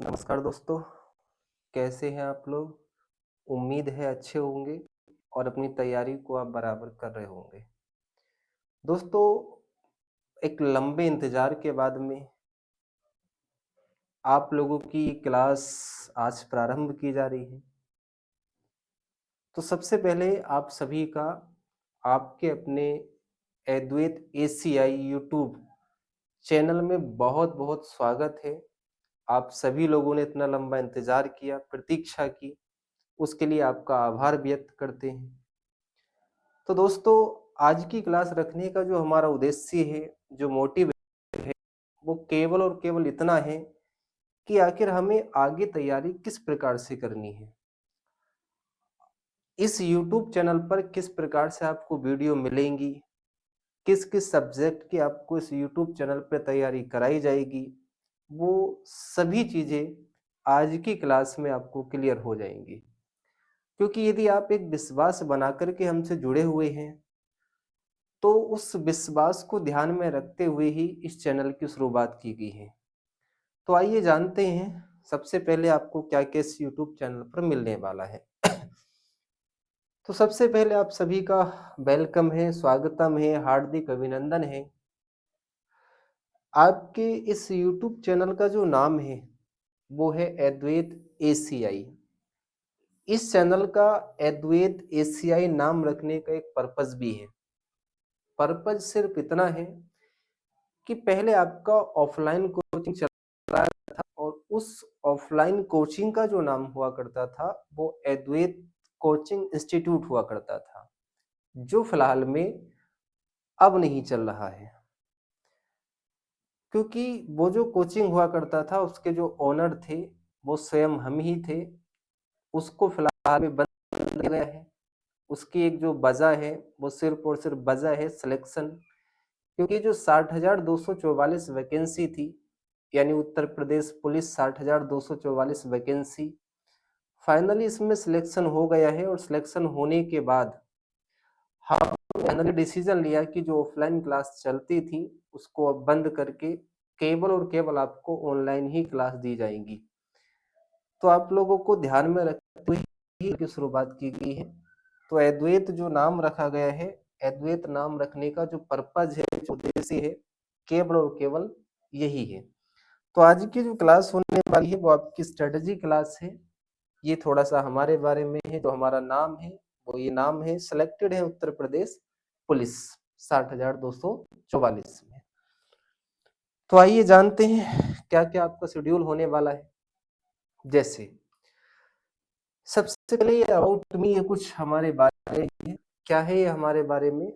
नमस्कार दोस्तों, कैसे हैं आप लोग? उम्मीद है अच्छे होंगे और अपनी तैयारी को आप बराबर कर रहे होंगे। दोस्तों, एक लंबे इंतज़ार के बाद में आप लोगों की क्लास आज प्रारंभ की जा रही है। तो सबसे पहले आप सभी का आपके अपने अद्वैत एसीआई यूट्यूब चैनल में बहुत-बहुत स्वागत है। आप सभी लोगों ने इतना लंबा इंतज़ार किया, प्रतीक्षा की, उसके लिए आपका आभार व्यक्त करते हैं। तो दोस्तों, आज की क्लास रखने का जो हमारा उद्देश्य है, जो मोटिव है, वो केवल और केवल इतना है कि आखिर हमें आगे तैयारी किस प्रकार से करनी है। इस यूट्यूब चैनल पर किस प्रकार से आपको वीडियो मिलेंगी, किस-किस सब्जेक्ट की आपको इस यूट्यूब चैनल पे तैयारी कराई जाएगी, वो सभी चीज़ें आज की क्लास में आपको क्लियर हो जाएँगी। क्योंकि यदि आप एक विश्वास बना कर के हमसे जुड़े हुए हैं, तो उस विश्वास को ध्यान में रखते हुए ही इस चैनल की शुरुआत की गई है। तो आइए जानते हैं सबसे पहले आपको क्या-क्या इस यूट्यूब चैनल पर मिलने वाला है। तो सबसे पहले आप सभी का वेलकम है, स्वागतम है, हार्दिक अभिनंदन है। आपके इस यूट्यूब चैनल का जो नाम है, वो है अद्वैत एसीआई। इस चैनल का अद्वैत एसीआई नाम रखने का एक पर्पज़ भी है। पर्पज़ सिर्फ़ इतना है कि पहले आपका ऑफ़लाइन कोचिंग चल रहा था और उस ऑफ़लाइन कोचिंग का जो नाम हुआ करता था, वो अद्वैत कोचिंग इंस्टीट्यूट हुआ करता था, जो फ़िलहाल में अब नहीं चल रहा है। क्योंकि वो जो कोचिंग हुआ करता था, उसके जो ओनर थे, वो स्वयं हम ही थे। उसको फ़िलहाल में बंद कर दिया गया है। उसकी एक जो वजह है, वो सिर्फ़ और सिर्फ़ वजह है सिलेक्शन। क्योंकि जो 60,244 वैकेंसी थी, यानी Uttar Pradesh police 60,244 vacancy, finally इसमें सिलेक्शन हो गया है और सिलेक्शन होने के बाद हमने फाइनली डिसीजन लिया कि जो ऑफलाइन क्लास चलती थी, उसको अब बंद करके केवल और केवल आपको ऑनलाइन ही क्लास दी जाएँगी। तो आप लोगों को ध्यान में रखते हुए ही की शुरुआत की गई है। तो अद्वैत जो नाम रखा गया है, अद्वैत नाम रखने का जो पर्पज़ है, जो उद्देश्य है, केवल और केवल यही है। तो आज की जो क्लास होने वाली है, वो आपकी स्ट्रैटेजी क्लास है। ये थोड़ा-सा हमारे बारे में है, जो हमारा नाम है, वो ये नाम है सिलेक्टेड है उत्तर प्रदेश पुलिस 60,244 में। तो आइए जानते हैं क्या-क्या आपका शेड्यूल होने वाला है। जैसे सबसे पहले ये अबाउट मी ये कुछ हमारे बारे में क्या है ये हमारे बारे में?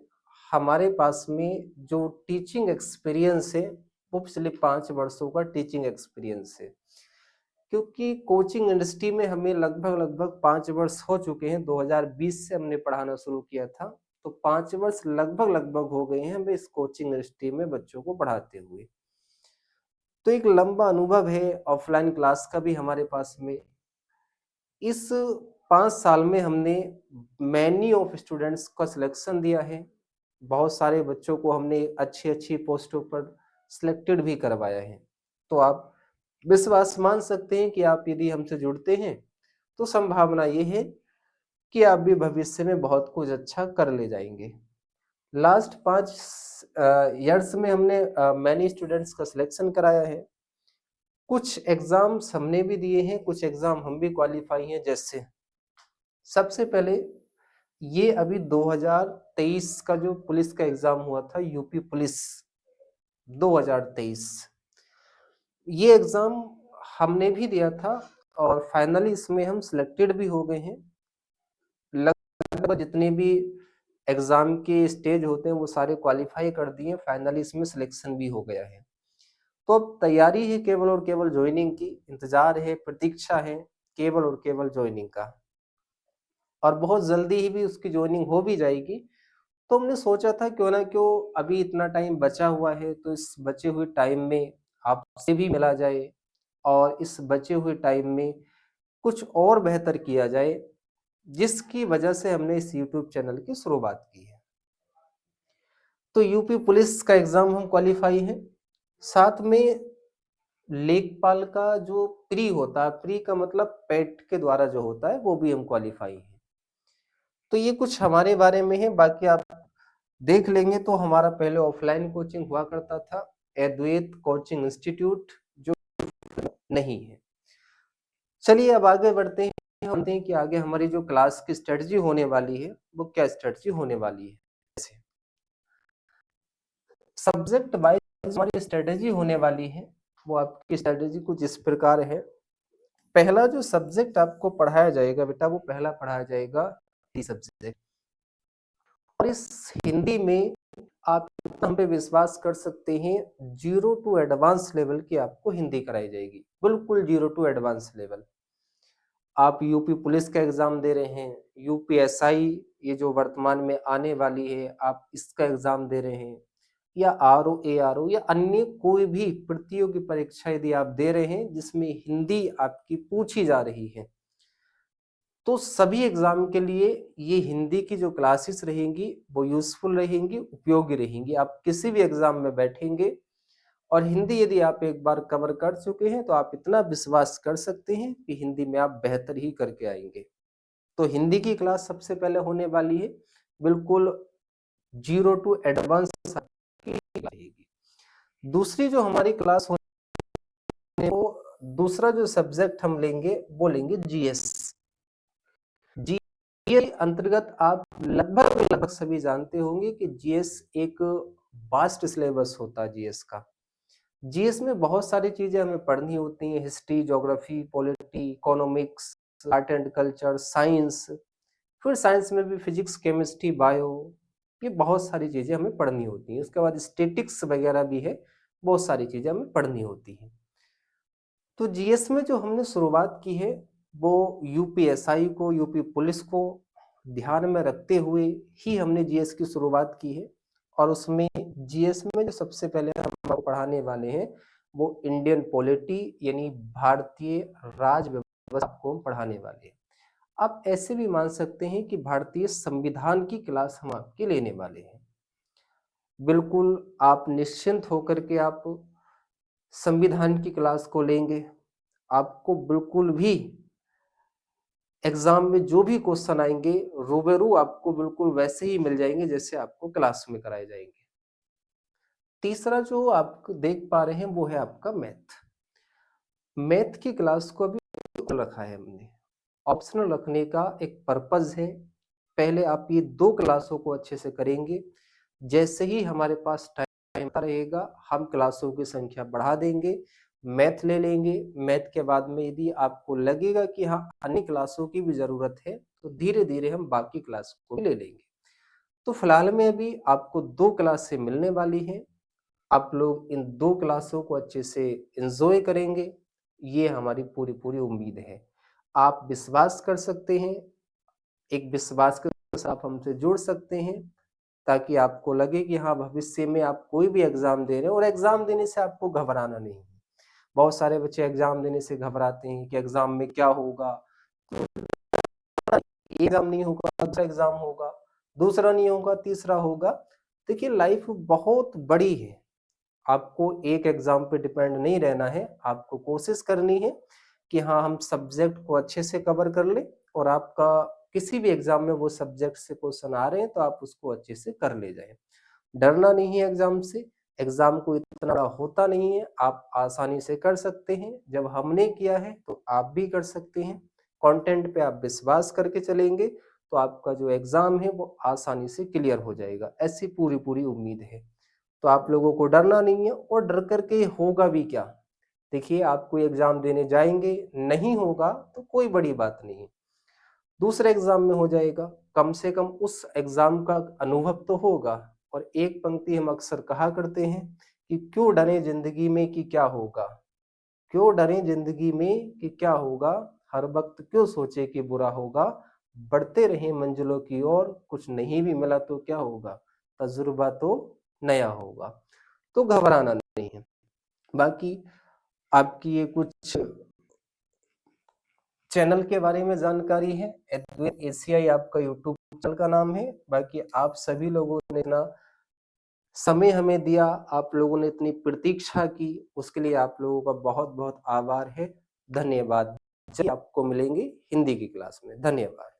हमारे पास में जो टीचिंग एक्सपीरियंस है, वो पिछले 5 वर्षों का टीचिंग एक्सपीरियंस है। क्योंकि कोचिंग इंडस्ट्री में हमें लगभग-लगभग 5 वर्ष हो चुके हैं, 2020 से हमने पढ़ाना शुरू किया था, तो 5 वर्ष लगभग-लगभग हो गए हैं हमें इस कोचिंग इंडस्ट्री में बच्चों को पढ़ाते हुए। तो एक लंबा अनुभव है ऑफ़लाइन क्लास का भी हमारे पास में। इस 5 साल में हमने मैनी ऑफ स्टूडेंट्स का सिलेक्शन दिया है। बहुत सारे बच्चों को हमने अच्छी-अच्छी पोस्टों पर सिलेक्टेड भी करवाया है। तो आप विश्वास मान सकते हैं कि आप यदि हमसे जुड़ते हैं, तो संभावना ये है कि आप भी भविष्य में बहुत कुछ अच्छा कर ले जाएँगे। लास्ट 5 ईयर्स में हमने मैनी स्टूडेंट्स का सिलेक्शन कराया है। कुछ एग्ज़ाम्स हमने भी दिए हैं, कुछ एग्ज़ाम हम भी क्वालीफाई हैं जैसे सबसे पहले ये अभी 2023 का जो पुलिस का एग्ज़ाम हुआ था यूपी पुलिस 2023 ये एग्ज़ाम हमने भी दिया था और फाइनली इसमें हम सिलेक्टेड भी हो गए हैं। लगभग जितने भी एग्ज़ाम के स्टेज होते हैं वो सारे क्वालीफाई कर दिए, फाइनली इसमें सिलेक्शन भी हो गया है। तो अब तैयारी है केवल और केवल जॉइनिंग की, इंतज़ार है, प्रतीक्षा है केवल और केवल जॉइनिंग का और बहुत जल्दी ही भी उसकी जॉइनिंग हो भी जाएगी। तो हमने सोचा था क्यों ना क्यों अभी इतना टाइम बचा हुआ है तो इस बचे हुए टाइम में आपसे भी मिला जाए और इस बचे हुए टाइम में कुछ और बेहतर किया जाए, जिसकी वजह से हमने इस यूट्यूब चैनल की शुरुआत की है। तो यूपी पुलिस का एग्ज़ाम हम क्वालीफाई हैं, साथ में लेखपाल का जो प्री होता है, प्री का मतलब पेट के द्वारा जो होता है, वो भी हम क्वालिफाई हैं। तो ये कुछ हमारे बारे में है, बाकी आप देख लेंगे तो हमारा पहले ऑफलाइन कोचिंग हुआ करता था, अद्वैत कोचिंग इंस्टीट्यूट, जो नहीं है। चलिए अब आगे बढ़ते हैं, हम देखते हैं कि आगे हमारी जो क्लास की स्ट्रेटजी होने वाली है, वो क्या स्ट्रेटजी होने वाली है। सब्जेक्ट वाइज हमारी स्ट्रेटजी होने वाली है, वो आपकी स्ट्रेटजी कुछ इस प्रकार है। पहला जो सब्जेक्ट आपको पढ़ाया जाएगा बेटा, वो पहला पढ़ाया जाएगा हिंदी सब्जेक्ट। और इस हिंदी में आप हम पे विश्वास कर सकते हैं, 0 टू एडवांस लेवल की आपको हिंदी कराई जाएगी, बिल्कुल 0 टू एडवांस लेवल। आप यूपी पुलिस का एग्जाम दे रहे हैं, यूपीएसआई ये जो वर्तमान में आने वाली है, आप इसका एग्जाम दे रहे हैं, या आरओ एआरओ या अन्य कोई भी प्रतियोगी परीक्षा यदि आप दे रहे हैं जिसमें हिंदी आपकी पूछी जा रही है, तो सभी एग्जाम के लिए ये हिंदी की जो क्लासेस रहेंगी वो यूजफुल रहेंगी, उपयोगी रहेंगी। आप किसी भी एग्जाम में बैठेंगे और हिंदी यदि आप एक बार कवर कर चुके हैं, तो आप इतना विश्वास कर सकते हैं कि हिंदी में आप बेहतर ही करके आएंगे। तो हिंदी की क्लास सबसे पहले होने वाली है, बिल्कुल 0 टू एडवांस रहेगी। दूसरी जो हमारी क्लास होने, वो दूसरा जो सब्जेक्ट हम लेंगे वो लेंगे जीएस। जीएस अंतर्गत आप लगभग सभी जानते होंगे कि जीएस एक वास्ट सिलेबस होता है। जीएस का, जीएस में बहुत सारी चीजें हमें पढ़नी होती हैं, history, geography, polity, economics, art and culture, science, फिर साइंस में भी फिजिक्स, केमिस्ट्री, बायो, ये बहुत सारी चीजें हमें पढ़नी होती हैं। उसके बाद स्टैटिक्स वगैरह भी है, बहुत सारी चीजें हमें पढ़नी होती हैं। तो जीएस में जो हमने शुरुआत की है, वो यूपीएसआई को, यूपी पुलिस को ध्यान में रखते हुए ही हमने जीएस की शुरुआत की है। और उसमें जीएस में जो सबसे पहले हम पढ़ाने वाले हैं, वो इंडियन पॉलिटी यानी भारतीय राज व्यवस्था को हम पढ़ाने वाले हैं। आप ऐसे भी मान सकते हैं कि भारतीय संविधान की क्लास हम आपके लेने वाले हैं। बिल्कुल आप निश्चिंत होकर के आप संविधान की क्लास को लेंगे, आपको बिल्कुल भी एग्जाम में जो भी क्वेश्चन आएंगे रूबरू आपको बिल्कुल वैसे ही मिल जाएंगे जैसे आपको क्लास में कराए जाएंगे। तीसरा जो आप देख पा रहे हैं, वो है आपका मैथ। मैथ की क्लास को अभी रखा है हमने, ऑप्शनल रखने का एक पर्पज है। पहले आप ये 2 क्लासों को अच्छे से करेंगे, जैसे ही हमारे पास टाइम रहेगा हम क्लासों की संख्या बढ़ा देंगे, मैथ ले लेंगे। मैथ के बाद में यदि आपको लगेगा कि हाँ अन्य क्लासों की भी जरूरत है, तो धीरे धीरे हम बाकी क्लास को भी ले लेंगे। तो फिलहाल में अभी आपको 2 क्लासें मिलने वाली हैं, आप लोग इन 2 क्लासों को अच्छे से एंजॉय करेंगे, ये हमारी पूरी पूरी उम्मीद है। आप विश्वास कर सकते हैं, एक विश्वास के साथ आप हमसे जुड़ सकते हैं, ताकि आपको लगे कि हाँ भविष्य में आप कोई भी एग्जाम दे रहे हैं, और एग्जाम देने से आपको घबराना नहीं है। बहुत सारे बच्चे एग्जाम देने से घबराते हैं कि एग्जाम में क्या होगा, एग्जाम नहीं होगा दूसरा एग्जाम होगा, दूसरा नहीं होगा तीसरा होगा। देखिए लाइफ बहुत बड़ी है, आपको एक एग्जाम पे डिपेंड नहीं रहना है, आपको कोशिश करनी है कि हाँ हम सब्जेक्ट को अच्छे से कवर कर ले, और आपका किसी भी एग्जाम में वो सब्जेक्ट से क्वेश्चन आ रहे हैं तो आप उसको अच्छे से कर ले जाए। डरना नहीं है एग्जाम से, एग्जाम को इतना बड़ा होता नहीं है, आप आसानी से कर सकते हैं। जब हमने किया है तो आप भी कर सकते हैं। कंटेंट पे आप विश्वास करके चलेंगे तो आपका जो एग्जाम है वो आसानी से क्लियर हो जाएगा, ऐसी पूरी पूरी उम्मीद है। तो आप लोगों को डरना नहीं है, और डर करके होगा भी क्या। देखिए आप कोई एग्जाम देने जाएंगे, नहीं होगा तो कोई बड़ी बात नहीं, दूसरे एग्जाम में हो जाएगा, कम से कम उस एग्जाम का अनुभव तो होगा। और एक पंक्ति हम अक्सर कहा करते हैं कि क्यों डरे जिंदगी में कि क्या होगा, क्यों डरे जिंदगी में कि क्या होगा, हर वक्त क्यों सोचे कि बुरा होगा, बढ़ते रहे मंजिलों की ओर, कुछ नहीं भी मिला तो क्या होगा, तजुर्बा तो नया होगा। तो घबराना नहीं है। बाकी आपकी ये कुछ चैनल के बारे में जानकारी है, एशियाई आपका यूट्यूब चैनल का नाम है। बाकी आप सभी लोगों ने ना समय हमें दिया, आप लोगों ने इतनी प्रतीक्षा की, उसके लिए आप लोगों का बहुत-बहुत आभार है। धन्यवाद। चलिए आपको मिलेंगे हिंदी की क्लास में। धन्यवाद।